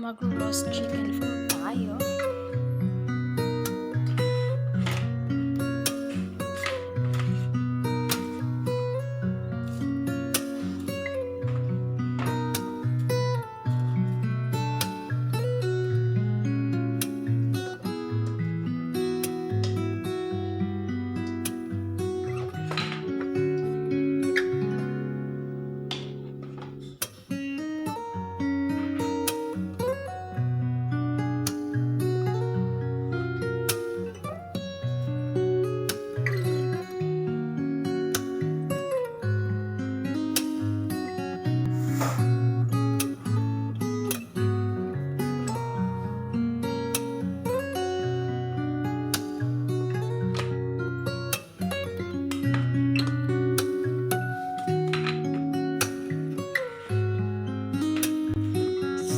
mag-roast chicken for tayo.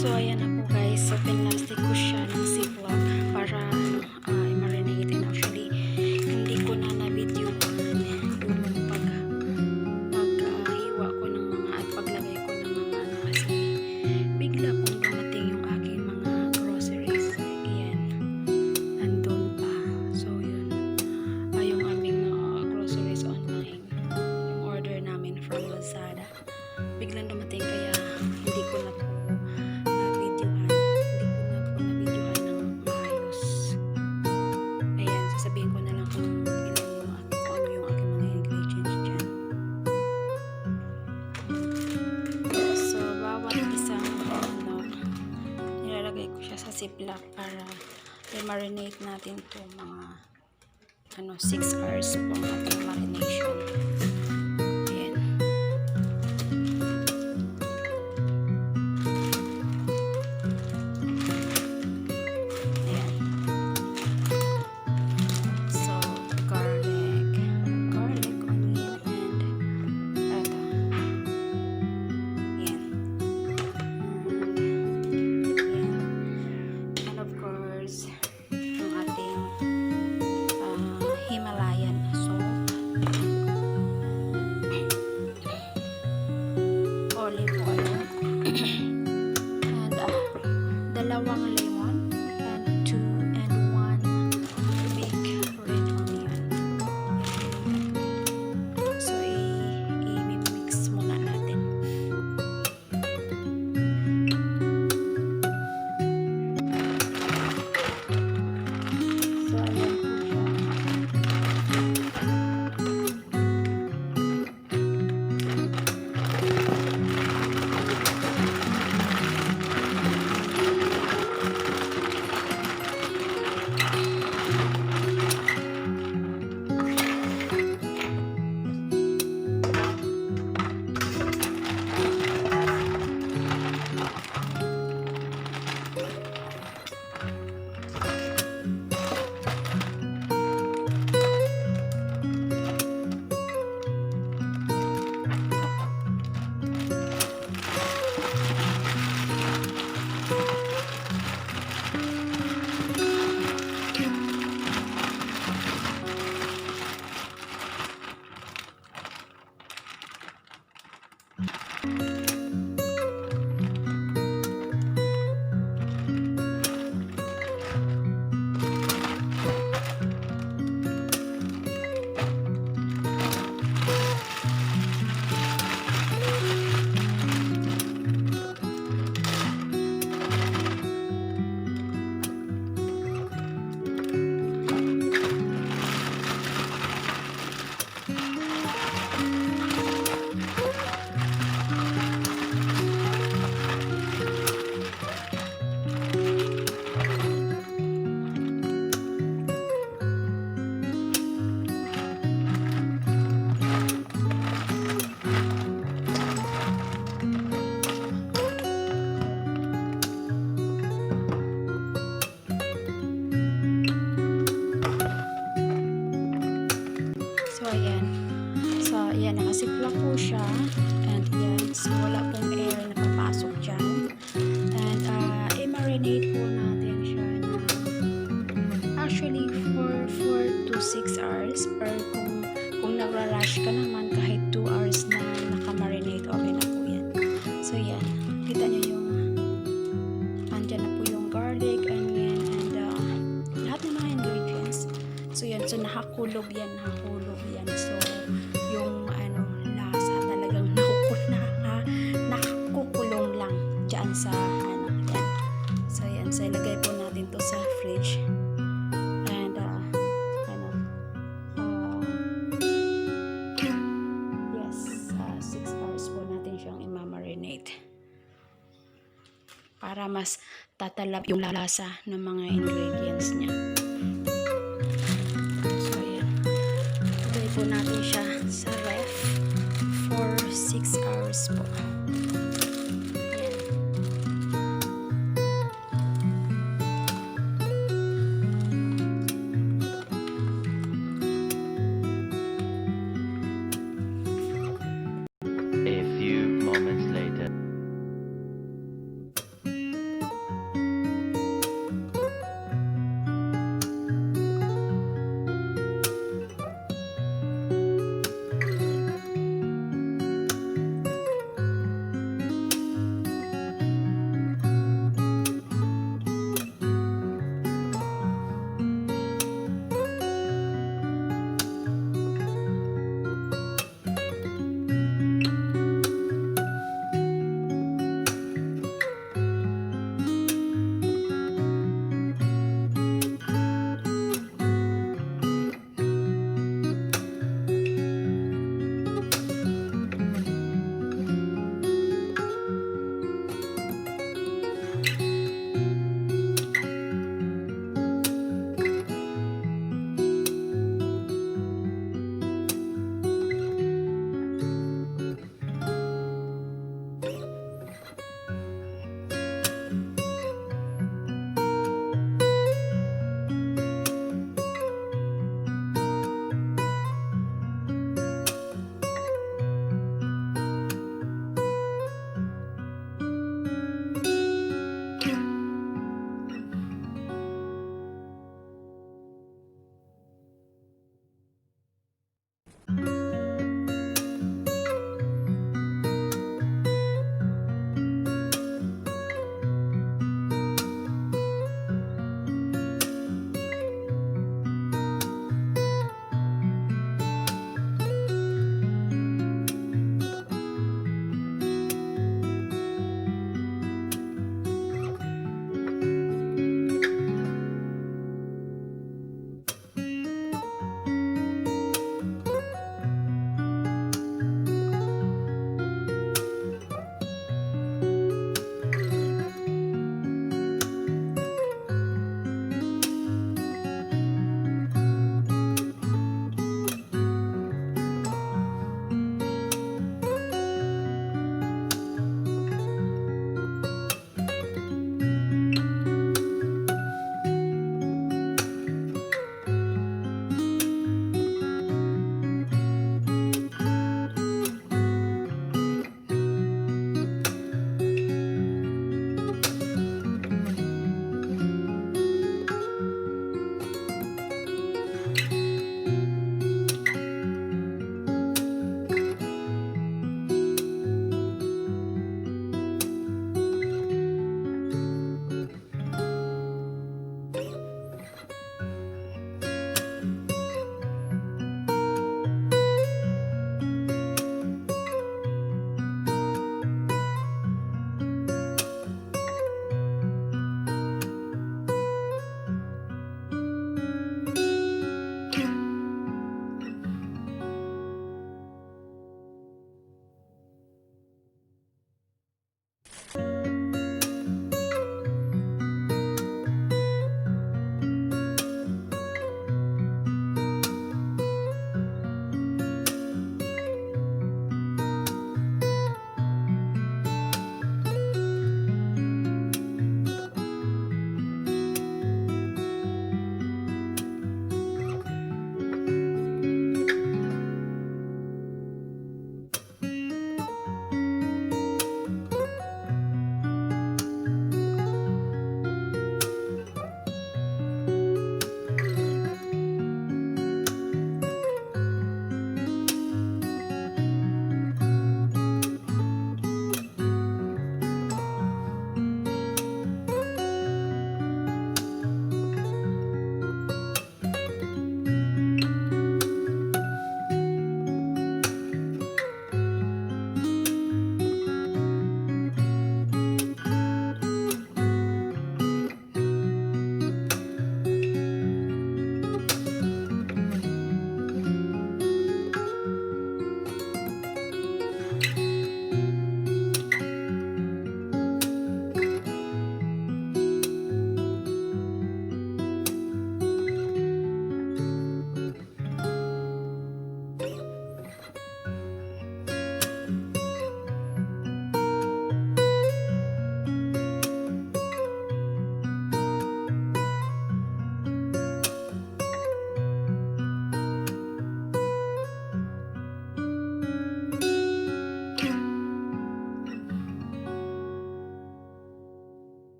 So, ayan na po guys. So, pinlastic ko siya ng ziplock para i-marinate. And actually, hindi ko na na-video yung pag-hiwa ko ng mga at paglagay ko ng mga kasi bigla pong dumating yung aking mga groceries. Ayan. Nandun pa. So, yun. Yung aming groceries online. Yung order namin from Lazada. Biglang dumating kaya hindi ko na po sabihin ko na lang kung ano yung aking mga ingredients dyan. So, bawat isang nilalagay ko siya sa ziplock para i-marinate natin to mga 6 hours po ang ating marination. Ayan. Dalawang lemon and 1 big red onion. So, i-mix muna natin. So, ayan po siya. Ayan, nakasiplak po siya. And yan, so wala pong air na papasok dyan. And i-marinate po natin siya na actually for 4 to 6 hours. Pero kung nagra-rush ka naman, kahit 2 hours na nakamarinate, okay na po yan. So yan, kita nyo yung andyan nahulog yan. So yung lasa talagang nakukulong lang dyan sa yan. So yan, so ilagay po natin to sa fridge. And yes, 6 hours po natin siyang i-marinate para mas tatalab yung lasa ng mga ingredients niya. So yan, ilagay po natin siya sa ref for 6 hours po. A few moments later.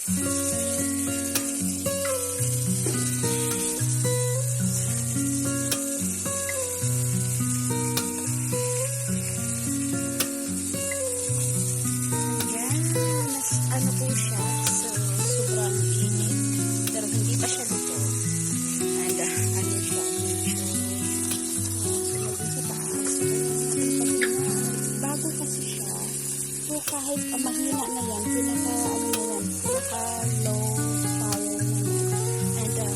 Ayan, ano po siya, so sobrang init, pero hindi pa siya luto. And ano siya, medyo sunod dun sa taas. Bago kasi siya, so kahit mahina na yan, pinaka low fire na yan. And yan,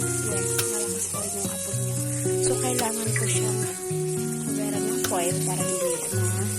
malakas pa rin yung apoy niya. So kailangan ko siyang meron ng foil para hindi na sunog.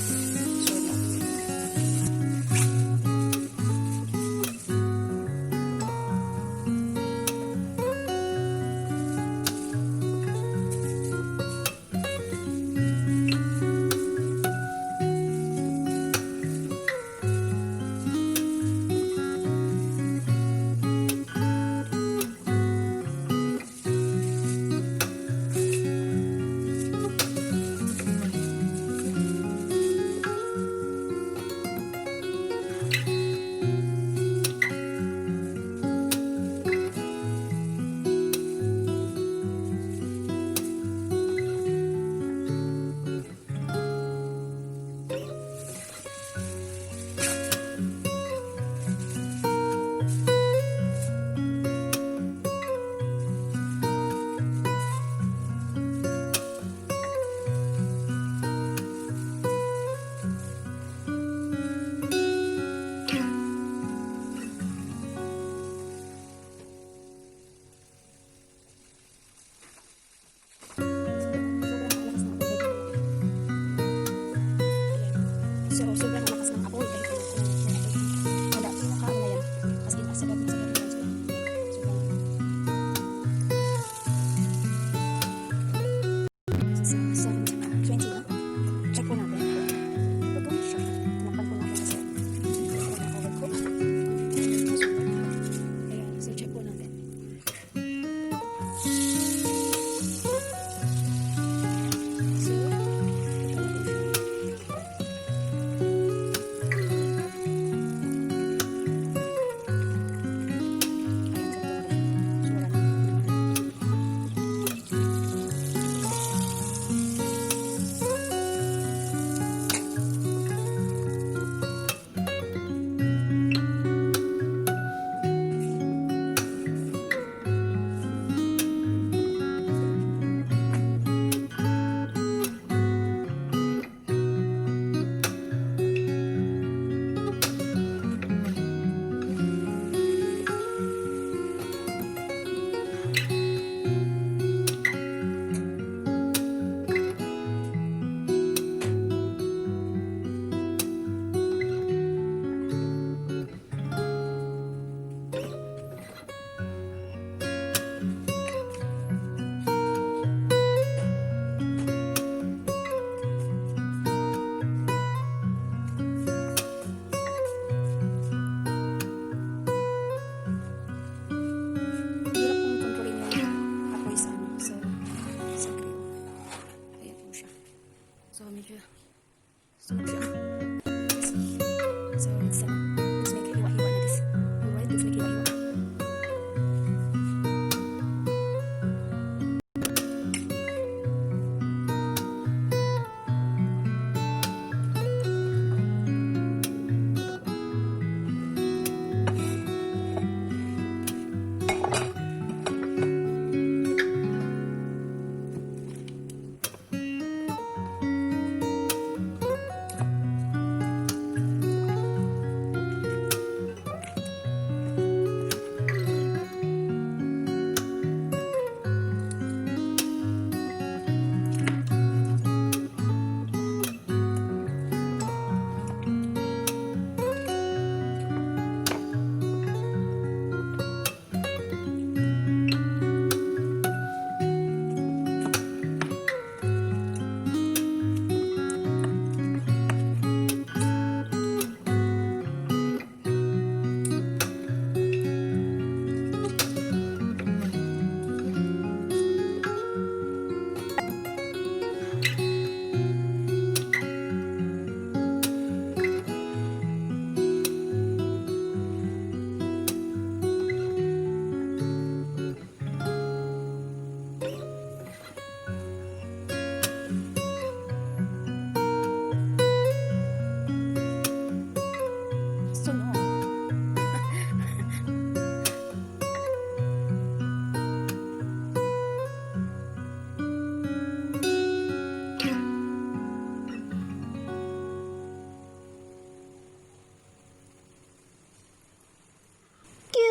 So, sobrang lakas ng apoy kahit wala pinakaano na yan. As in, sagad na yan. Sobrang 20 na. Check po natin. Ito siya. Tinapan po natin kasi overcook. Ayan, so check po natin. So, ito na po siya.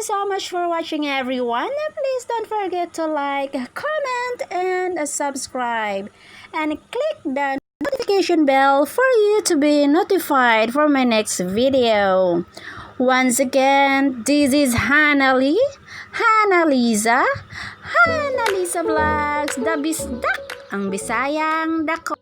you so much for watching, everyone. Please don't forget to like, comment, and subscribe. And click the notification bell for you to be notified for my next video. Once again, this is Hana Liza Vlogs, the Bisdak, ang Bisayang Dako.